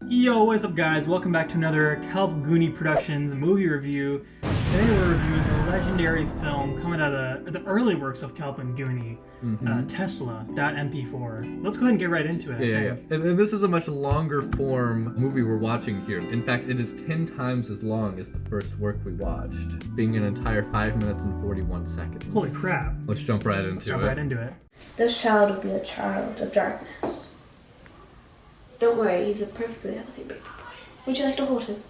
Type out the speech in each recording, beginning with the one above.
Yo, what is up guys? Welcome back to another Kelp Goonie Productions movie review. Today we're reviewing the legendary film coming out of the early works of Kelp and Goonie, Tesla.mp4. Let's go ahead and get right into it. Yeah. And this is a much longer form movie we're watching here. In fact, it is 10 times as long as the first work we watched, being an entire 5 minutes and 41 seconds. Holy crap. Let's jump right into it. This child will be a child of darkness. Don't worry, he's a perfectly healthy baby boy. Would you like to hold him?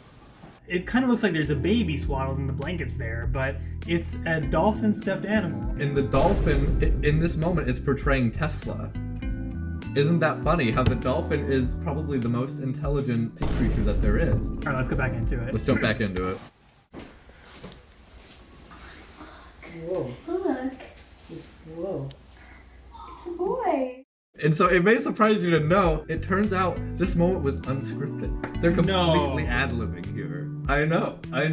It kind of looks like there's a baby swaddled in the blankets there, but it's a dolphin stuffed animal. And the dolphin, in this moment, is portraying Tesla. Isn't that funny? How the dolphin is probably the most intelligent sea creature that there is. Alright, let's go back into it. Let's jump back into it. Whoa. Look. Whoa. It's a boy. And so it may surprise you to know, it turns out this moment was unscripted. They're completely ad-libbing here. I know. I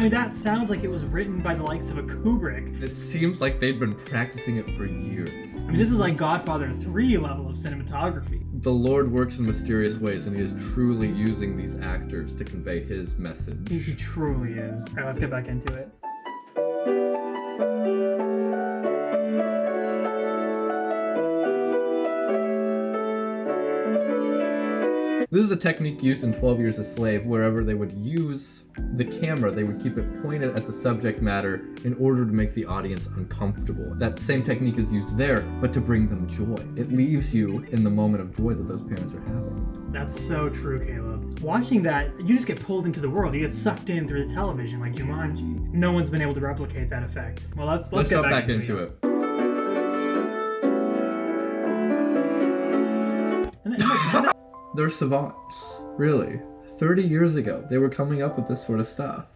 mean, that sounds like it was written by the likes of a Kubrick. It seems like they'd been practicing it for years. I mean, this is like Godfather 3 level of cinematography. The Lord works in mysterious ways, and he is truly using these actors to convey his message. He truly is. Alright, let's get back into it. This is a technique used in 12 Years a Slave, wherever they would use the camera, they would keep it pointed at the subject matter in order to make the audience uncomfortable. That same technique is used there, but to bring them joy. It leaves you in the moment of joy that those parents are having. That's so true, Caleb. Watching that, you just get pulled into the world. You get sucked in through the television like Jumanji. No one's been able to replicate that effect. Well, let's get jump back into it. They're savants, really. 30 years ago, they were coming up with this sort of stuff.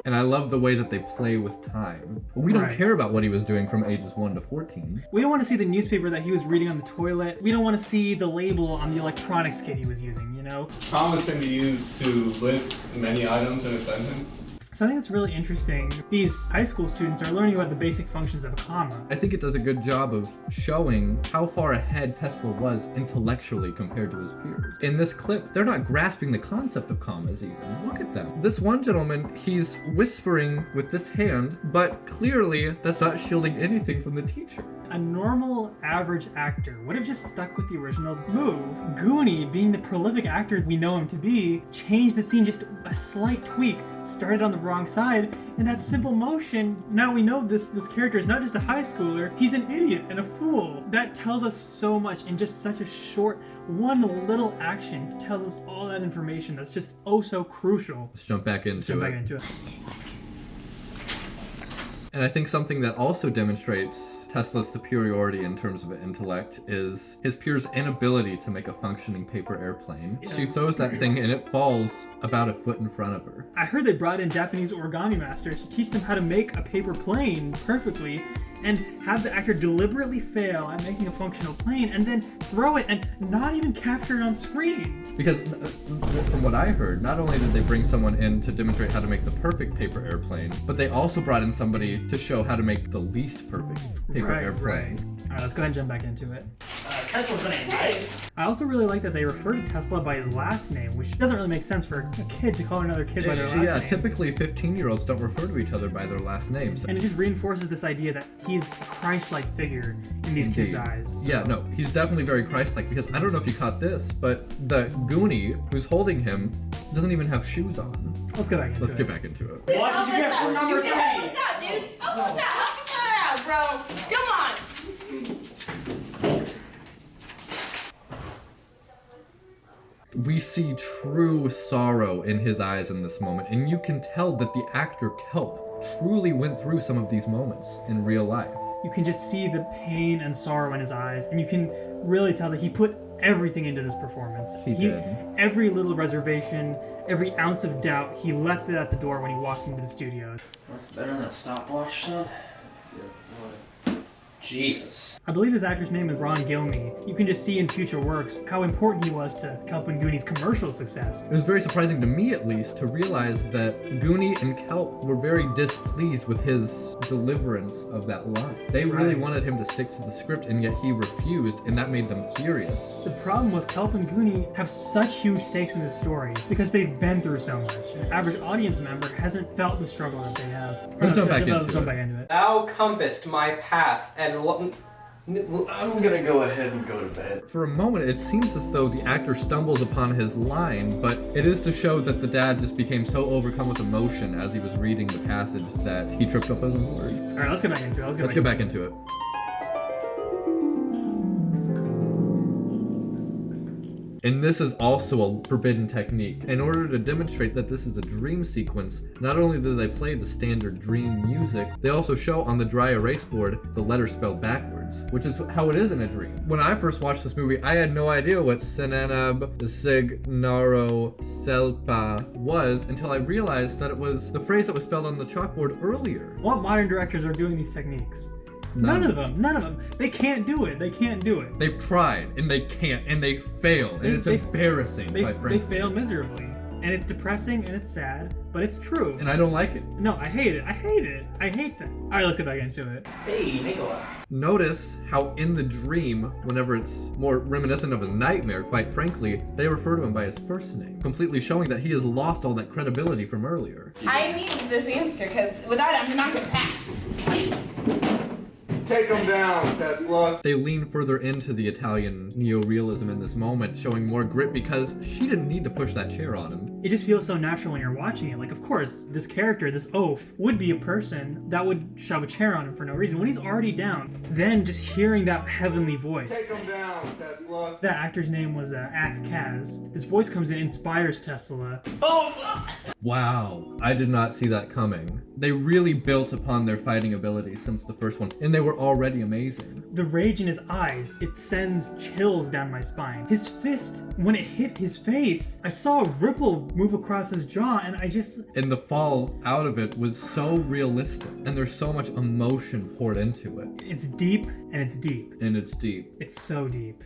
And I love the way that they play with time. But we don't care about what he was doing from ages 1 to 14. We don't want to see the newspaper that he was reading on the toilet. We don't want to see the label on the electronics kit he was using, you know? Commas can be used to list many items in a sentence. So I think it's really interesting. These high school students are learning about the basic functions of a comma. I think it does a good job of showing how far ahead Tesla was intellectually compared to his peers. In this clip, they're not grasping the concept of commas even. Look at them. This one gentleman, he's whispering with this hand, but clearly that's not shielding anything from the teacher. A normal, average actor would have just stuck with the original move. Goonie, being the prolific actor we know him to be, changed the scene just a slight tweak, started on the wrong side, and that simple motion, now we know this character is not just a high schooler, he's an idiot and a fool. That tells us so much in just such a short, one little action tells us all that information that's just oh so crucial. Let's jump back into it. And I think something that also demonstrates Tesla's superiority in terms of intellect is his peers' inability to make a functioning paper airplane. Yeah. She throws that thing and it falls about a foot in front of her. I heard they brought in Japanese origami masters to teach them how to make a paper plane perfectly and have the actor deliberately fail at making a functional plane and then throw it and not even capture it on screen. Because from what I heard, not only did they bring someone in to demonstrate how to make the perfect paper airplane, but they also brought in somebody to show how to make the least perfect paper airplane. Alright, let's go ahead and jump back into it. Tesla's the name, right? I also really like that they refer to Tesla by his last name, which doesn't really make sense for a kid to call another kid by their last name. Yeah, typically 15-year-olds don't refer to each other by their last names. And it just reinforces this idea that he's a Christ-like figure in these kids' eyes. Yeah, no, he's definitely very Christ-like, because I don't know if you caught this, but the Goonie who's holding him doesn't even have shoes on. Let's get back into it. Let's get back into it. What did you get for number 3? Help us out, dude. Help us out. Help me cut it out, bro. Come on. We see true sorrow in his eyes in this moment, and you can tell that the actor Kelp truly went through some of these moments in real life. You can just see the pain and sorrow in his eyes, and you can really tell that he put everything into this performance. He did. Every little reservation, every ounce of doubt, he left it at the door when he walked into the studio. That's better than a stopwatch, son. Jesus. I believe this actor's name is Ron Gilney. You can just see in future works how important he was to Kelp and Goonie's commercial success. It was very surprising to me, at least, to realize that Goonie and Kelp were very displeased with his deliverance of that line. They really Right. wanted him to stick to the script, and yet he refused, and that made them furious. The problem was Kelp and Goonie have such huge stakes in this story because they've been through so much. An average audience member hasn't felt the struggle that they have. Let's jump back Let's into go it. back into it. Thou compassed my path, and I'm gonna go ahead and go to bed. For a moment, it seems as though the actor stumbles upon his line, but it is to show that the dad just became so overcome with emotion as he was reading the passage that he tripped up on his words. All right, let's get back into it. Let's get back into it. And this is also a forbidden technique. In order to demonstrate that this is a dream sequence, not only do they play the standard dream music, they also show on the dry erase board the letters spelled backwards, which is how it is in a dream. When I first watched this movie, I had no idea what Senanab Signaro Selpa was until I realized that it was the phrase that was spelled on the chalkboard earlier. What modern directors are doing these techniques? None of them. They can't do it. They've tried, and they can't, and they fail, and it's embarrassing, They quite frankly. fail miserably. And it's depressing and it's sad, but it's true. And I don't like it. No, I hate it. I hate that. All right, let's get back into it. Hey, Nicola. Notice how in the dream, whenever it's more reminiscent of a nightmare, quite frankly, they refer to him by his first name, completely showing that he has lost all that credibility from earlier. I need this answer because without it, I'm not gonna pass. Take them down, Tesla. They lean further into the Italian neo-realism in this moment, showing more grit because she didn't need to push that chair on him. It just feels so natural when you're watching it. Like, of course, this character, this oaf, would be a person that would shove a chair on him for no reason when he's already down. Then just hearing that heavenly voice. Take them down, Tesla. That actor's name was Ak Kaz. This voice comes in, inspires Tesla. Wow, I did not see that coming. They really built upon their fighting abilities since the first one, and they were already amazing. The rage in his eyes, it sends chills down my spine. His fist, when it hit his face, I saw a ripple move across his jaw, and I just... And the fall out of it was so realistic, and there's so much emotion poured into it. It's deep, and it's deep. And it's deep. It's so deep.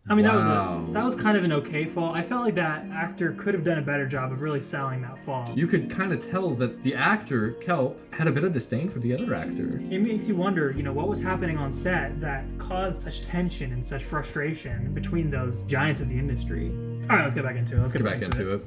I mean, Wow. that was kind of an okay fall. I felt like that actor could have done a better job of really selling that fall. You could kind of tell that the actor, Kelp, had a bit of disdain for the other actor. It makes you wonder, what was happening on set that caused such tension and such frustration between those giants of the industry. All right, let's get back into it. Let's get back into it.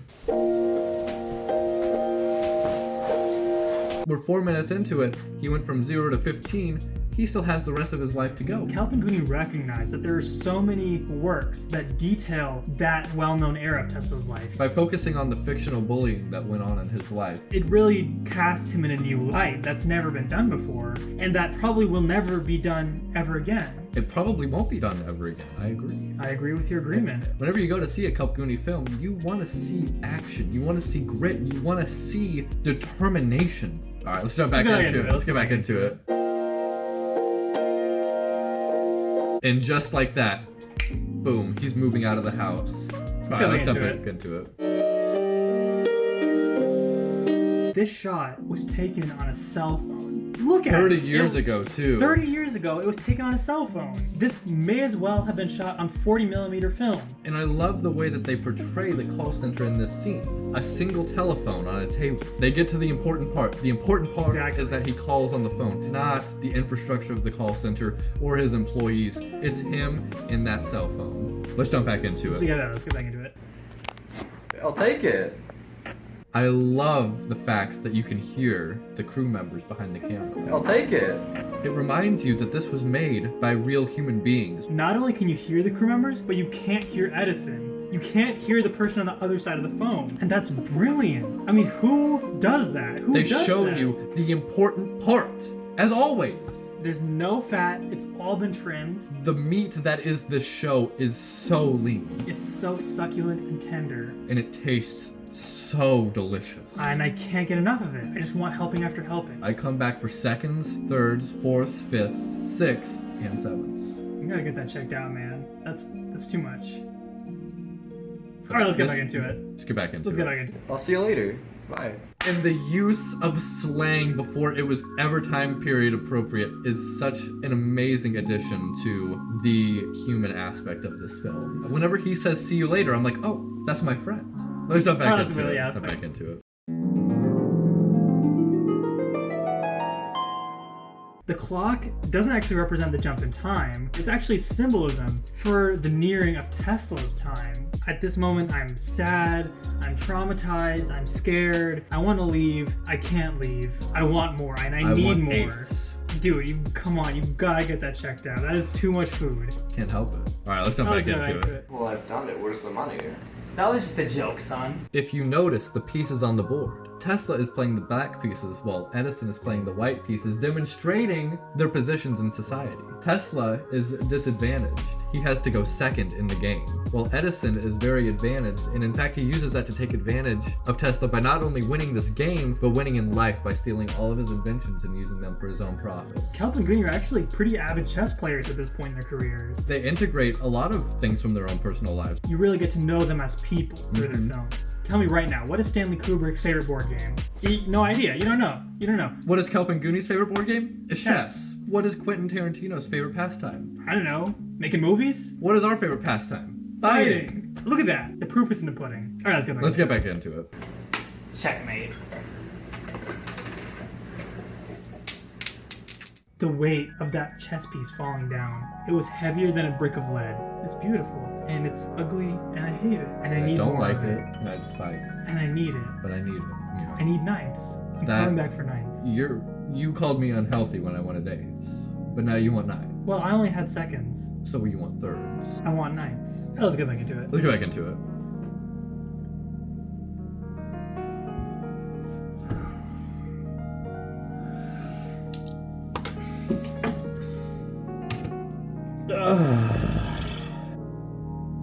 We're 4 minutes into it. He went from 0 to 15. He still has the rest of his life to go. Kelp and Goonie recognized that there are so many works that detail that well-known era of Tesla's life. By focusing on the fictional bullying that went on in his life. It really casts him in a new light that's never been done before, and that probably will never be done ever again. It probably won't be done ever again. I agree. I agree with your agreement. Whenever you go to see a Kelp Goonie film, you want to see action. You want to see grit. You want to see determination. All right, let's jump back into it. Let's get back into it. And just like that, boom, he's moving out of the house. All right, let's jump back into it. This shot was taken on a cell phone. Look at it. 30 years ago, too. 30 years ago, it was taken on a cell phone. This may as well have been shot on 40mm film. And I love the way that they portray the call center in this scene. A single telephone on a table. They get to the important part. The important part is that he calls on the phone, not the infrastructure of the call center or his employees. It's him in that cell phone. Let's jump back into it. Let's get back into it. I'll take it. I love the fact that you can hear the crew members behind the camera. I'll take it. It reminds you that this was made by real human beings. Not only can you hear the crew members, but you can't hear Edison. You can't hear the person on the other side of the phone. And that's brilliant. I mean, who does that? They show you the important part, as always. There's no fat. It's all been trimmed. The meat that is this show is so lean. It's so succulent and tender. And it tastes so delicious. And I can't get enough of it. I just want helping after helping. I come back for seconds, thirds, fourths, fifths, sixths, and sevenths. You gotta get that checked out, man. That's too much. All right, let's get back into it. Let's get back into it. Let's get back into it. I'll see you later. Bye. And the use of slang before it was ever time period appropriate is such an amazing addition to the human aspect of this film. Whenever he says "see you later," I'm like, oh, that's my friend. Let's jump back that's into really it. Let's jump aspect. back into it. The clock doesn't actually represent the jump in time. It's actually symbolism for the nearing of Tesla's time. At this moment, I'm sad, I'm traumatized, I'm scared, I want to leave, I can't leave, I want more, and I need want more. eighths. Dude, come on, you gotta get that checked out. That is too much food. Can't help it. All right, let's jump back into it. Well, I've done it. Where's the money? That was just a joke, son. If you notice the pieces on the board, Tesla is playing the black pieces while Edison is playing the white pieces, demonstrating their positions in society. Tesla is disadvantaged. He has to go second in the game, while Edison is very advantaged, and in fact he uses that to take advantage of Tesla by not only winning this game, but winning in life by stealing all of his inventions and using them for his own profit. Kelp and Goonie are actually pretty avid chess players at this point in their careers. They integrate a lot of things from their own personal lives. You really get to know them as people through their films. Tell me right now, what is Stanley Kubrick's favorite board game? No idea. You don't know. You don't know. What is Kelp and Goonie's favorite board game? It's Chess. chess. What is Quentin Tarantino's favorite pastime? I don't know. Making movies? What is our favorite pastime? Fighting. Look at that. The proof is in the pudding. All right, let's get back. Into it. Checkmate. The weight of that chess piece falling down. It was heavier than a brick of lead. It's beautiful. And it's ugly, and I hate it. And I need don't more like of it, and I despise it. And I need it. But I need it. Yeah. I need nights. I'm coming back for nights. You called me unhealthy when I wanted days, but now you want nights. Well, I only had seconds. So you want thirds. I want nights. Let's get back into it. Let's get back into it.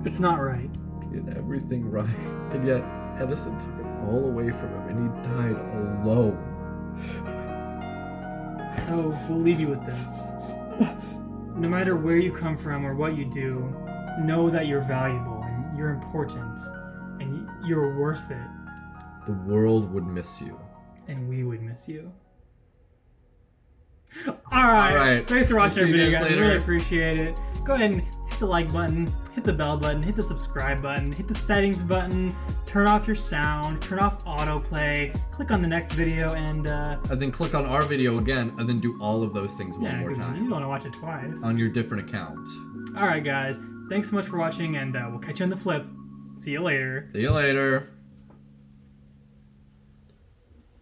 It's not right. He did everything right, and yet Edison took it all away from him, and he died alone. So we'll leave you with this. No matter where you come from or what you do, know that you're valuable and you're important and you're worth it. The world would miss you. And we would miss you. Alright. Thanks for watching our See you video, guys guys. later. Really appreciate it. Go ahead and hit the like button, hit the bell button, hit the subscribe button, hit the settings button, turn off your sound, turn off autoplay, click on the next video, and then click on our video again, and then do all of those things one more because time. you don't want to watch it twice. On your different account. Alright guys, thanks so much for watching, and we'll catch you on the flip. See you later. See you later.